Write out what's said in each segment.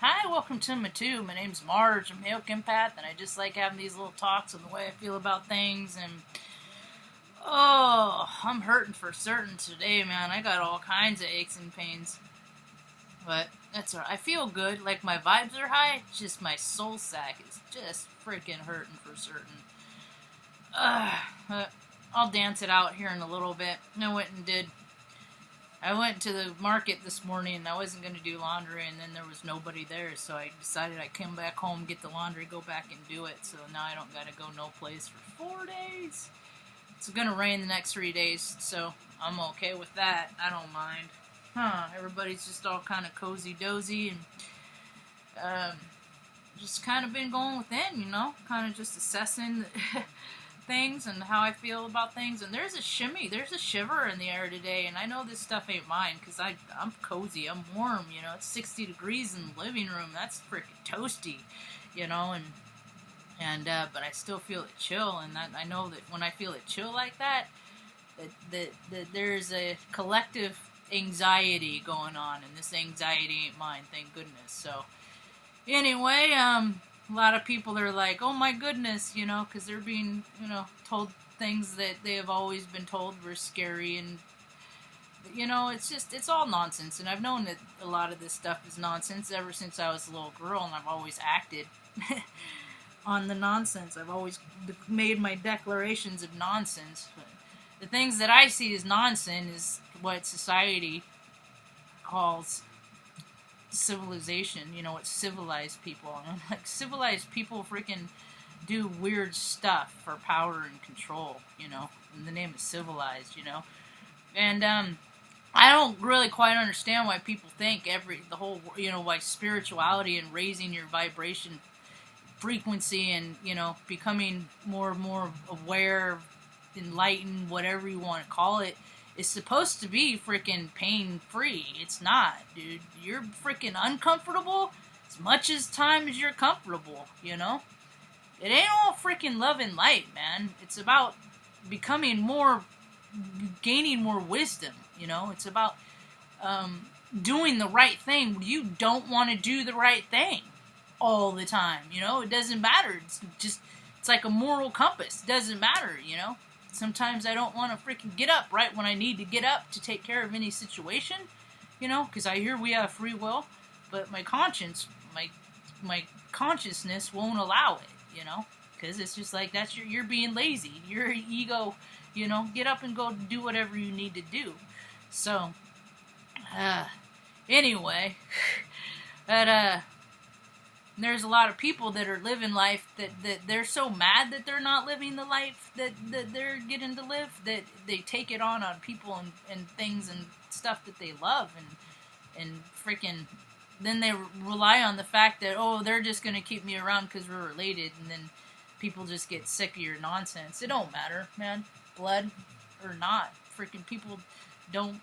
Hi, welcome to my tube. My name's Marge. I'm a Milk Empath, and I just like having these little talks on the way I feel about things. And oh, I'm hurting for certain today, man. I got all kinds of aches and pains, but that's alright. I feel good. Like my vibes are high. Just my soul sack is just freaking hurting for certain. I'll dance it out here in a little bit. I went to the market this morning and I wasn't going to do laundry, and then there was nobody there, so I decided I'd come back home, get the laundry, go back and do it. So now I don't got to go no place for 4 days. It's going to rain the next 3 days, so I'm okay with that. I don't mind. Everybody's just all kind of cozy-dozy, and just kind of been going within, kind of just assessing things and how I feel about things. And there's a shiver in the air today, and I know this stuff ain't mine because I'm cozy, I'm warm, it's 60 degrees in the living room. That's freaking toasty, but I still feel it chill, and that I know that when I feel it chill like that there's a collective anxiety going on, and this anxiety ain't mine, thank goodness. So anyway, a lot of people are like, oh my goodness, because they're being, told things that they have always been told were scary, and, it's all nonsense. And I've known that a lot of this stuff is nonsense ever since I was a little girl, and I've always acted on the nonsense. I've always made my declarations of nonsense. But the things that I see as nonsense is what society calls civilization, what civilized people. And I'm like, civilized people freaking do weird stuff for power and control, in the name of civilized, and I don't really quite understand why people think why spirituality and raising your vibration frequency and, becoming more and more aware, enlightened, whatever you want to call it, is supposed to be freaking pain-free. It's not, dude. You're freaking uncomfortable as much as time as you're comfortable, It ain't all freaking love and light, man. It's about becoming more, gaining more wisdom, It's about doing the right thing when you don't want to do the right thing all the time, It doesn't matter. It's like a moral compass. It doesn't matter, Sometimes I don't want to freaking get up right when I need to get up to take care of any situation, because I hear we have free will, but my conscience, my consciousness won't allow it, because it's just like, that's you're being lazy. Your ego, get up and go do whatever you need to do. So, anyway, but, there's a lot of people that are living life that they're so mad that they're not living the life that they're getting to live, that they take it on people and things and stuff that they love, and freaking then they rely on the fact that, oh, they're just going to keep me around because we're related, and then people just get sick of your nonsense. It don't matter, man, blood or not. Freaking people don't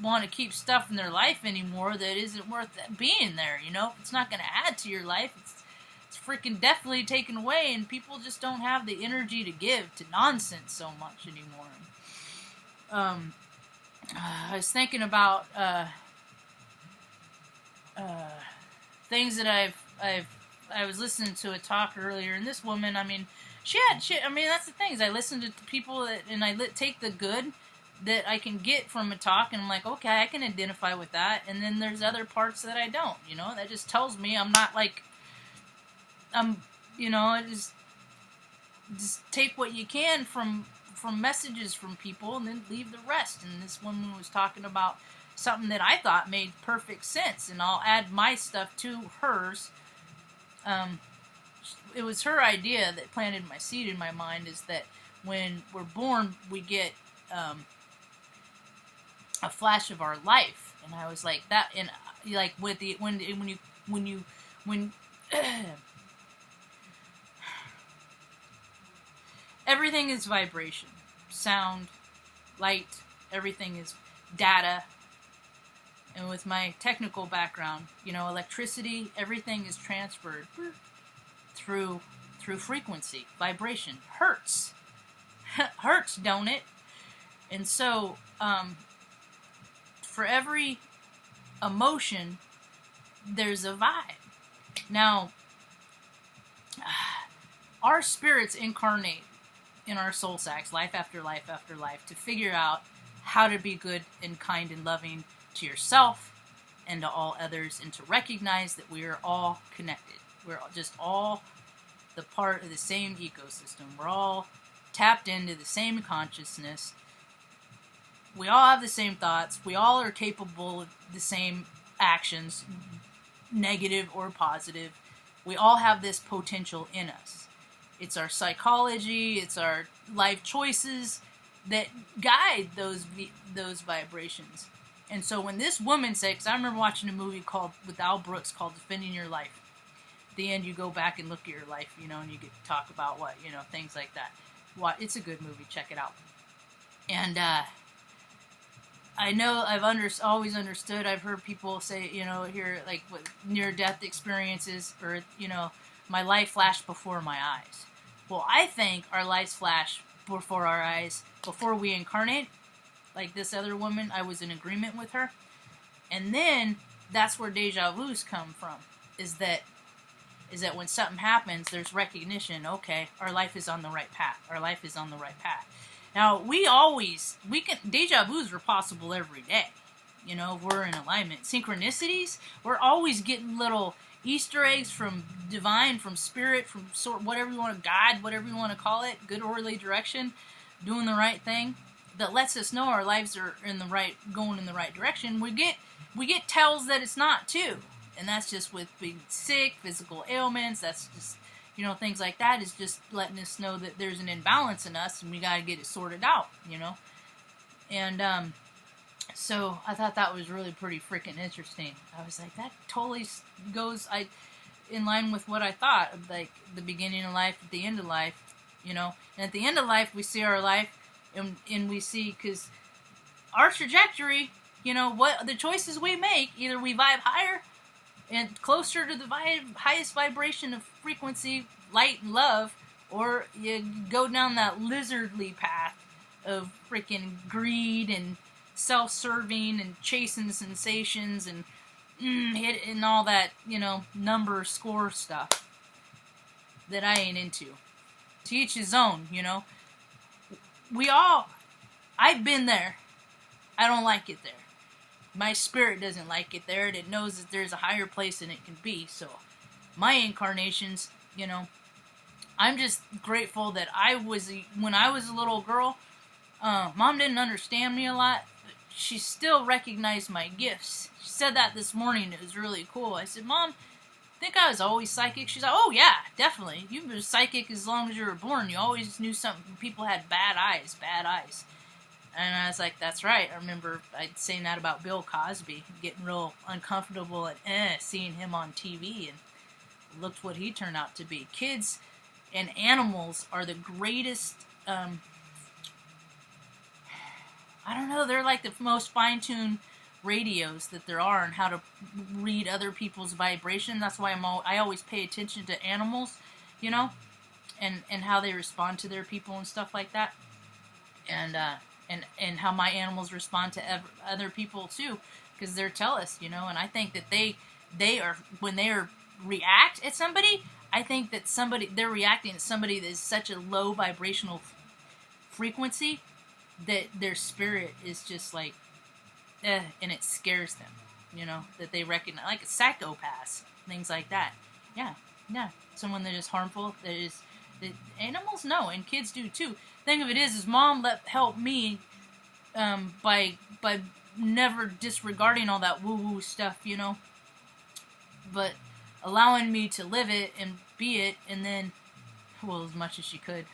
want to keep stuff in their life anymore that isn't worth being there, If it's not going to add to your life, it's freaking definitely taken away, and people just don't have the energy to give to nonsense so much anymore. I was thinking about things that I was listening to a talk earlier, and this woman, that's the thing, is I listen to people and I take the good that I can get from a talk, and I'm like, okay, I can identify with that, and then there's other parts that I don't, that just tells me I'm not like, just take what you can from messages from people, and then leave the rest. And this woman was talking about something that I thought made perfect sense, and I'll add my stuff to hers. It was her idea that planted my seed in my mind, is that when we're born, we get a flash of our life. And I was like, that, and like with the when everything is vibration, sound, light, everything is data. And with my technical background, electricity, everything is transferred through frequency, vibration, hertz. Hertz, don't it? And so, for every emotion, there's a vibe. Now, our spirits incarnate in our soul sacs life after life after life to figure out how to be good and kind and loving to yourself and to all others, and to recognize that we are all connected. We're just all the part of the same ecosystem. We're all tapped into the same consciousness. We all have the same thoughts. We all are capable of the same actions, negative or positive. We all have this potential in us. It's our psychology, it's our life choices that guide those vibrations. And so when this woman said, because I remember watching a movie with Al Brooks called Defending Your Life. At the end, you go back and look at your life, and you get to talk about things like that. It's a good movie. Check it out. And I know I've always understood. I've heard people say, here, like with near-death experiences, or my life flashed before my eyes. Well, I think our lives flash before our eyes before we incarnate. Like this other woman, I was in agreement with her. And then that's where deja vus come from. Is that when something happens, there's recognition. Okay, our life is on the right path. Our life is on the right path. Now, deja vus are possible every day. If we're in alignment. Synchronicities, we're always getting little Easter eggs from divine, from spirit, from whatever you want to guide, whatever you want to call it, good orderly direction, doing the right thing, that lets us know our lives are going in the right direction. We get tells that it's not too. And that's just with being sick, physical ailments, that's just, things like that is just letting us know that there's an imbalance in us and we got to get it sorted out, And so I thought that was really pretty freaking interesting. I was like, that totally goes in line with what I thought of, like, the beginning of life, at the end of life, And at the end of life, we see our life, and we see, because our trajectory, what the choices we make, either we vibe higher and closer to the highest vibration of frequency, light, and love, or you go down that lizardly path of freaking greed and self-serving and chasing sensations and hit and all that, number score stuff that I ain't into. To each his own, I've been there. I don't like it there. My spirit doesn't like it there, and it knows that there's a higher place than it can be. So, my incarnations, I'm just grateful that when I was a little girl, Mom didn't understand me a lot, but she still recognized my gifts. She said that this morning. It was really cool. I said, Mom, think I was always psychic? She's like, oh yeah, definitely. You were psychic as long as you were born. You always knew something. People had bad eyes. And I was like, that's right. I remember I'd saying that about Bill Cosby, getting real uncomfortable and seeing him on TV, and looked what he turned out to be. Kids and animals are the greatest, I don't know, they're like the most fine-tuned radios that there are, and how to read other people's vibration. That's why I always pay attention to animals, and how they respond to their people and stuff like that. And how my animals respond to other people too, because they're tell us, and I think that they are, when they react at somebody, I think that they're reacting to somebody that is such a low vibrational frequency that their spirit is just like, and it scares them, that they recognize, like a psychopath, things like that. Yeah, someone that is harmful, that animals know, and kids do too. Thing of it is Mom helped me by never disregarding all that woo-woo stuff, but allowing me to live it and be it, and then, well, as much as she could,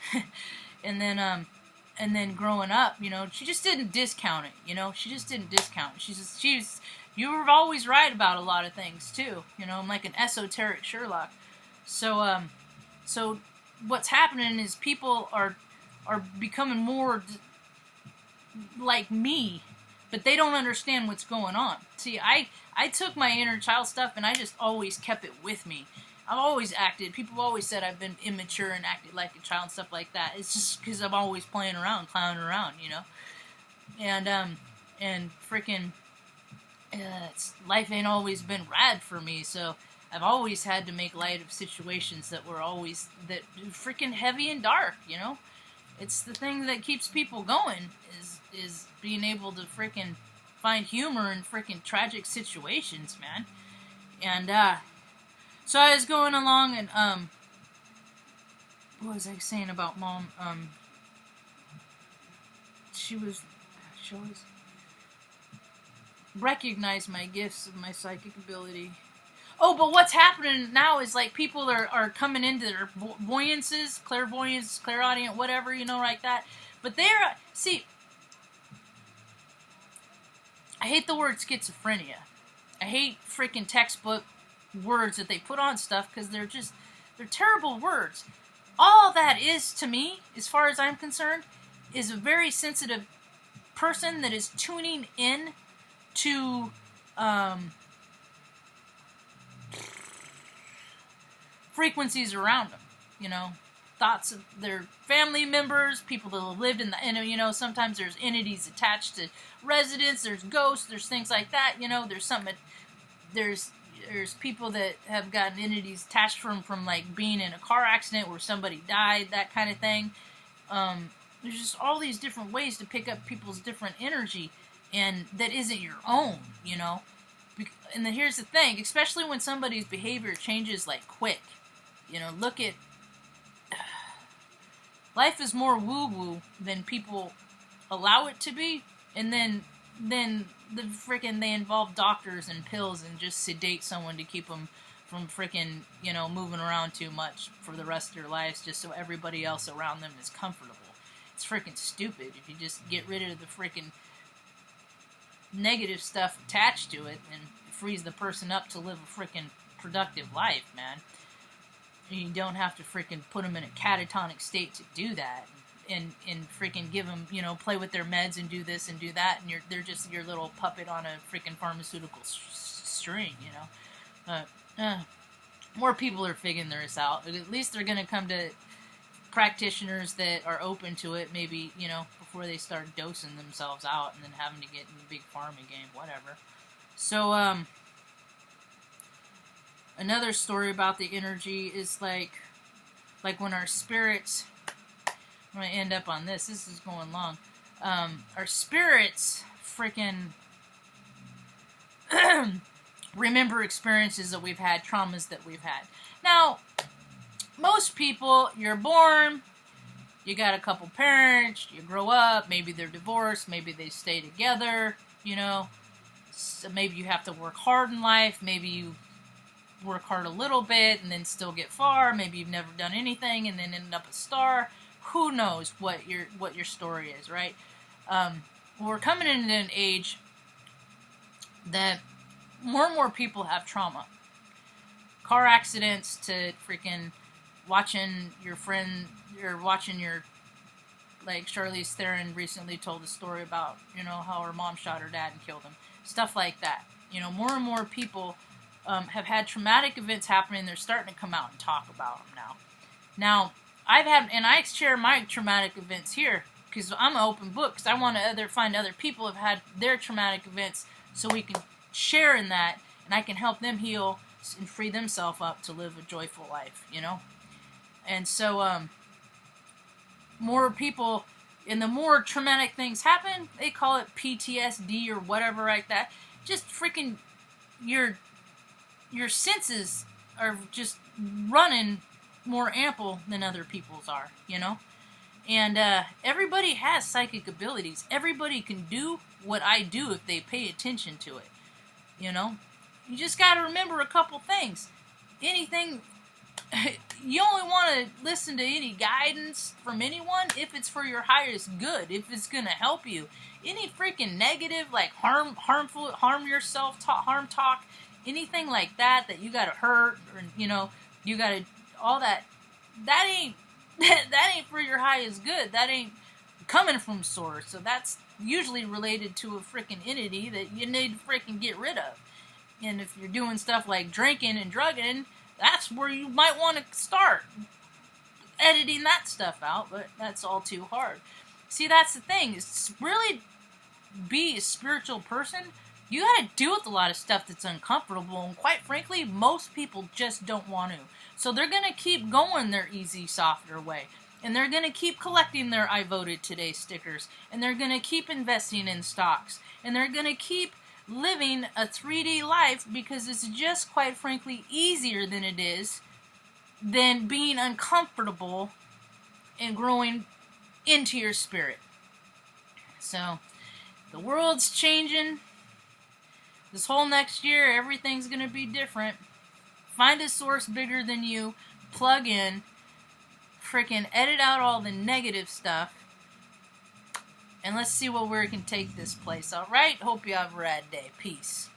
and then growing up, she just didn't discount it, she just didn't discount it. You were always right about a lot of things too, I'm like an esoteric Sherlock. So what's happening is people are becoming more like me, but they don't understand what's going on. See, I took my inner child stuff and I just always kept it with me. I've always acted, people have always said I've been immature and acted like a child and stuff like that. It's just because I'm always playing around, clowning around, and freaking life ain't always been rad for me. So I've always had to make light of situations that were always that freaking heavy and dark, you know? It's the thing that keeps people going is being able to freaking find humor in freaking tragic situations, man. And so I was going along and what was I saying about Mom? She always recognized my gifts of my psychic ability. Oh, but what's happening now is like people are coming into their voyances, clairvoyance, clairaudient, whatever, you know, like that. But they're, see, I hate the word schizophrenia. I hate freaking textbook words that they put on stuff because they're terrible words. All that is to me, as far as I'm concerned, is a very sensitive person that is tuning in to frequencies around them, you know, thoughts of their family members, people that have lived in the, you know, sometimes there's entities attached to residents, there's ghosts, there's things like that, you know, there's something, there's people that have gotten entities attached from like being in a car accident where somebody died, that kind of thing. There's just all these different ways to pick up people's different energy, and that isn't your own, you know. And then here's the thing, especially when somebody's behavior changes like quick, you know, look at, life is more woo-woo than people allow it to be, and then the frickin' they involve doctors and pills and just sedate someone to keep them from frickin', you know, moving around too much for the rest of their lives just so everybody else around them is comfortable. It's frickin' stupid if you just get rid of the frickin' negative stuff attached to it and frees the person up to live a frickin' productive life, man. And you don't have to frickin' put them in a catatonic state to do that. And freaking give them, you know, play with their meds and do this and do that, and they're just your little puppet on a freaking pharmaceutical string, you know. More people are figuring this out. At least they're going to come to practitioners that are open to it, maybe, you know, before they start dosing themselves out and then having to get in the big pharma game, whatever. So, another story about the energy is like when our spirits, I'm going to end up on this. This is going long. Our spirits freaking remember experiences that we've had, traumas that we've had. Now, most people, you're born, you got a couple parents, you grow up, maybe they're divorced, maybe they stay together, you know. So maybe you have to work hard in life, maybe you work hard a little bit and then still get far, maybe you've never done anything and then end up a star. Who knows what your story is, right? We're coming into an age that more and more people have trauma. Car accidents to freaking watching your friend, or watching your, like Charlize Theron recently told a story about, you know, how her mom shot her dad and killed him. Stuff like that. You know, more and more people have had traumatic events happening. They're starting to come out and talk about them now. Now, I share my traumatic events here because I'm an open book, because I want to find other people who have had their traumatic events so we can share in that, and I can help them heal and free themselves up to live a joyful life, you know? And so, more people, and the more traumatic things happen, they call it PTSD or whatever like that. Just freaking, your senses are just running more ample than other people's are, you know? And everybody has psychic abilities. Everybody can do what I do if they pay attention to it, you know? You just got to remember a couple things. Anything, you only want to listen to any guidance from anyone if it's for your highest good, if it's going to help you. Any freaking negative, like harm yourself, harm talk, anything like that you got to hurt, or, you know, you got to, all that ain't for your highest good. That ain't coming from source. So that's usually related to a freaking entity that you need to freaking get rid of. And if you're doing stuff like drinking and drugging, that's where you might want to start editing that stuff out, but that's all too hard. See, that's the thing, is really be a spiritual person. You gotta deal with a lot of stuff that's uncomfortable, and quite frankly, most people just don't want to. So they're gonna keep going their easy, softer way. And they're gonna keep collecting their I voted today stickers. And they're gonna keep investing in stocks. And they're gonna keep living a 3D life because it's just, quite frankly, easier than it is than being uncomfortable and growing into your spirit. So, the world's changing. This whole next year, everything's going to be different. Find a source bigger than you, plug in, freaking edit out all the negative stuff, and let's see where we can take this place, alright? Hope you have a rad day. Peace.